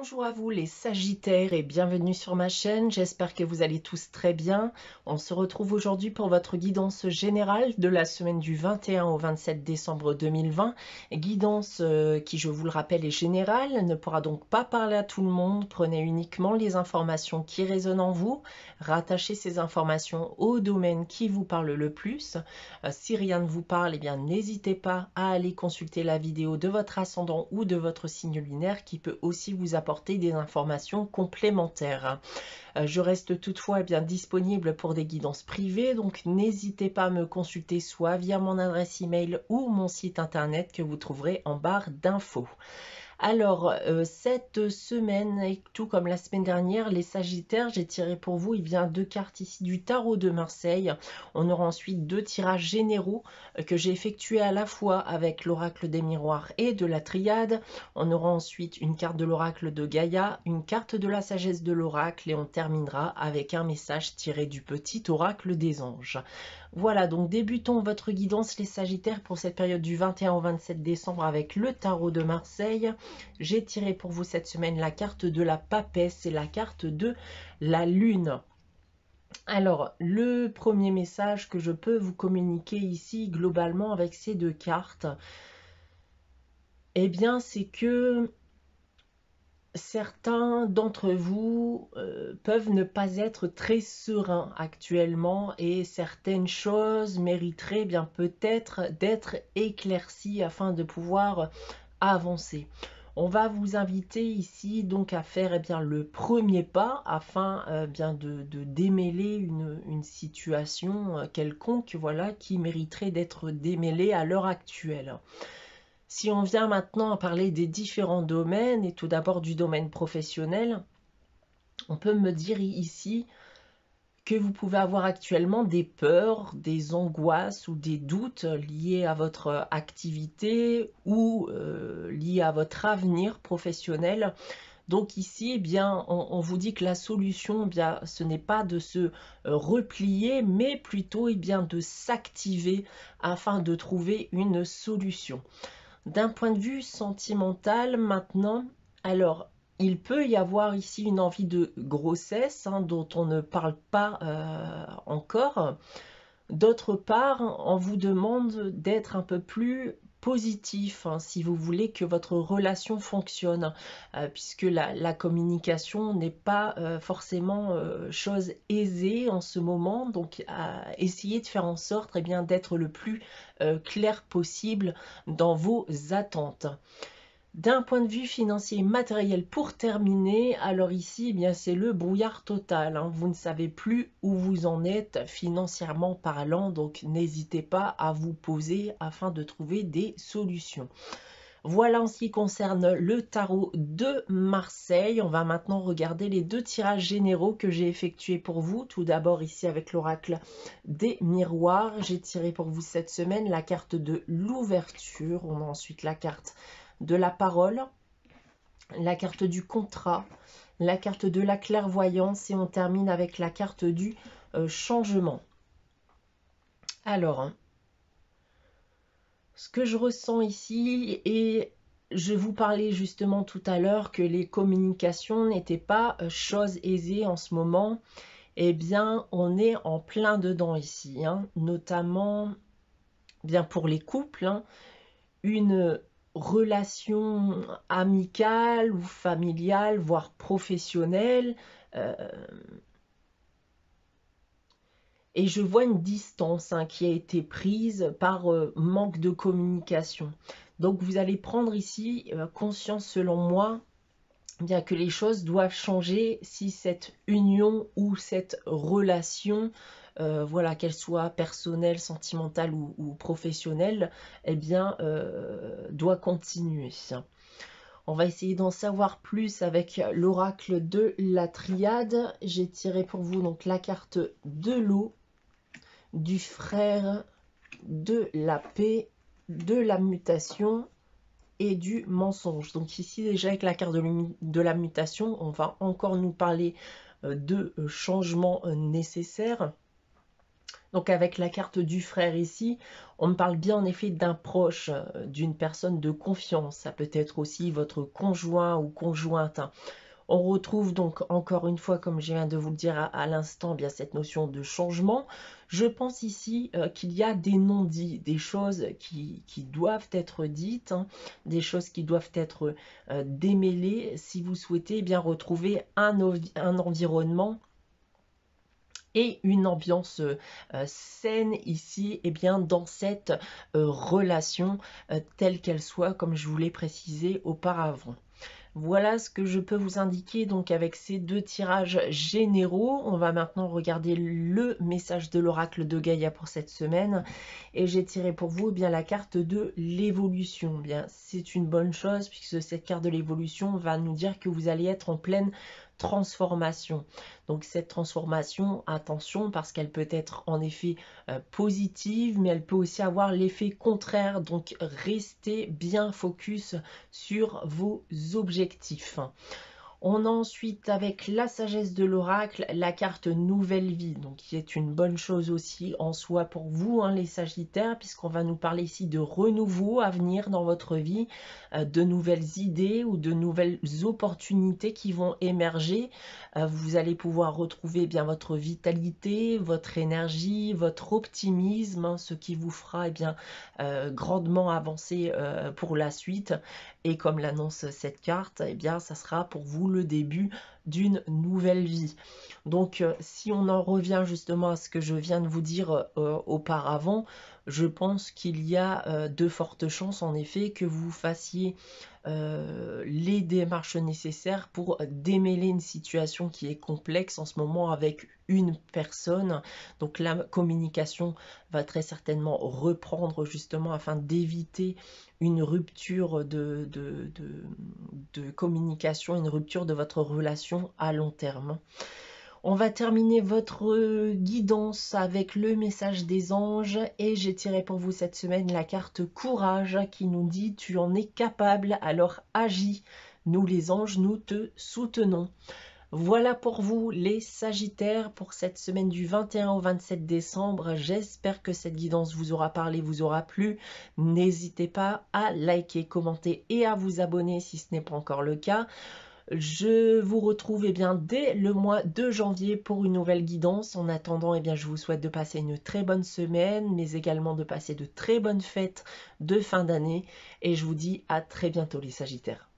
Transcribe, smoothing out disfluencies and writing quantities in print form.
Bonjour à vous les Sagittaires et bienvenue sur ma chaîne, j'espère que vous allez tous très bien. On se retrouve aujourd'hui pour votre guidance générale de la semaine du 21 au 27 décembre 2020. Guidance qui, je vous le rappelle, est générale, ne pourra donc pas parler à tout le monde. Prenez uniquement les informations qui résonnent en vous, rattachez ces informations au domaine qui vous parle le plus. Si rien ne vous parle, eh bien n'hésitez pas à aller consulter la vidéo de votre ascendant ou de votre signe lunaire qui peut aussi vous apporter des informations complémentaires. Je reste toutefois bien disponible pour des guidances privées, donc n'hésitez pas à me consulter soit via mon adresse email ou mon site internet que vous trouverez en barre d'infos. Alors, cette semaine, et tout comme la semaine dernière, les Sagittaires, j'ai tiré pour vous, il vient deux cartes ici du tarot de Marseille. On aura ensuite deux tirages généraux que j'ai effectués à la fois avec l'oracle des miroirs et de la triade. On aura ensuite une carte de l'oracle de Gaïa, une carte de la sagesse de l'oracle et on terminera avec un message tiré du petit oracle des anges. Voilà, donc débutons votre guidance les Sagittaires pour cette période du 21 au 27 décembre avec le tarot de Marseille. J'ai tiré pour vous cette semaine la carte de la papesse et la carte de la lune. Alors, le premier message que je peux vous communiquer ici globalement avec ces deux cartes, eh bien, c'est que certains d'entre vous peuvent ne pas être très sereins actuellement et certaines choses mériteraient bien peut-être d'être éclaircies afin de pouvoir avancer. On va vous inviter ici donc à faire bien le premier pas afin bien de démêler une situation quelconque, voilà, qui mériterait d'être démêlée à l'heure actuelle. Si on vient maintenant à parler des différents domaines, et tout d'abord du domaine professionnel, on peut me dire ici que vous pouvez avoir actuellement des peurs, des angoisses ou des doutes liés à votre activité ou liés à votre avenir professionnel. Donc ici, eh bien, on vous dit que la solution, eh bien, ce n'est pas de se replier, mais plutôt eh bien, de s'activer afin de trouver une solution. D'un point de vue sentimental, maintenant, alors, il peut y avoir ici une envie de grossesse dont on ne parle pas encore. D'autre part, on vous demande d'être un peu plus positif si vous voulez que votre relation fonctionne, puisque la communication n'est pas forcément chose aisée en ce moment, donc essayez de faire en sorte eh bien, d'être le plus clair possible dans vos attentes. D'un point de vue financier et matériel, pour terminer, alors ici, eh bien c'est le brouillard total. Vous ne savez plus où vous en êtes financièrement parlant, donc n'hésitez pas à vous poser afin de trouver des solutions. Voilà en ce qui concerne le tarot de Marseille. On va maintenant regarder les deux tirages généraux que j'ai effectués pour vous. Tout d'abord ici avec l'oracle des miroirs. J'ai tiré pour vous cette semaine la carte de l'ouverture. On a ensuite la carte de la parole, la carte du contrat, la carte de la clairvoyance et on termine avec la carte du changement. Alors, ce que je ressens ici, et je vous parlais justement tout à l'heure que les communications n'étaient pas chose aisée en ce moment, eh bien on est en plein dedans ici, notamment bien pour les couples, une relation amicale ou familiale, voire professionnelle, et je vois une distance qui a été prise par manque de communication. Donc vous allez prendre ici conscience selon moi bien que les choses doivent changer si cette union ou cette relation, voilà, qu'elle soit personnelle, sentimentale ou professionnelle, eh bien, doit continuer. On va essayer d'en savoir plus avec l'oracle de la triade. J'ai tiré pour vous donc la carte de l'eau, du frère, de la paix, de la mutation et du mensonge. Donc ici déjà avec la carte de la mutation, on va encore nous parler de changements nécessaires. Donc avec la carte du frère ici, on me parle bien en effet d'un proche, d'une personne de confiance. Ça peut être aussi votre conjoint ou conjointe, hein. On retrouve donc encore une fois, comme je viens de vous le dire à l'instant, bien cette notion de changement. Je pense ici qu'il y a des non-dits, des choses qui doivent être dites, hein, des choses qui doivent être démêlées si vous souhaitez bien retrouver un environnement et une ambiance saine ici, et bien dans cette relation telle qu'elle soit, comme je vous l'ai précisé auparavant. Voilà ce que je peux vous indiquer donc avec ces deux tirages généraux. On va maintenant regarder le message de l'oracle de Gaïa pour cette semaine. Et j'ai tiré pour vous bien la carte de l'évolution. Bien, c'est une bonne chose puisque cette carte de l'évolution va nous dire que vous allez être en pleine transformation. Donc cette transformation, attention, parce qu'elle peut être en effet positive, mais elle peut aussi avoir l'effet contraire. Donc restez bien focus sur vos objectifs. On a ensuite, avec la sagesse de l'oracle, la carte nouvelle vie, donc qui est une bonne chose aussi en soi pour vous, hein, les Sagittaires, puisqu'on va nous parler ici de renouveau à venir dans votre vie, de nouvelles idées ou de nouvelles opportunités qui vont émerger. Vous allez pouvoir retrouver bien votre vitalité, votre énergie, votre optimisme, hein, ce qui vous fera bien grandement avancer pour la suite. Et comme l'annonce cette carte, eh bien, ça sera pour vous le début d'une nouvelle vie. Donc, si on en revient justement à ce que je viens de vous dire auparavant, je pense qu'il y a de fortes chances en effet que vous fassiez les démarches nécessaires pour démêler une situation qui est complexe en ce moment avec une personne. Donc la communication va très certainement reprendre justement afin d'éviter une rupture de communication, une rupture de votre relation à long terme. On va terminer votre guidance avec le message des anges et j'ai tiré pour vous cette semaine la carte courage qui nous dit tu en es capable, alors agis. Nous les anges, nous te soutenons. Voilà pour vous les Sagittaires pour cette semaine du 21 au 27 décembre. J'espère que cette guidance vous aura parlé, vous aura plu. N'hésitez pas à liker, commenter et à vous abonner si ce n'est pas encore le cas. Je vous retrouve bien, dès le mois de janvier pour une nouvelle guidance. En attendant, bien, je vous souhaite de passer une très bonne semaine, mais également de passer de très bonnes fêtes de fin d'année. Et je vous dis à très bientôt les Sagittaires.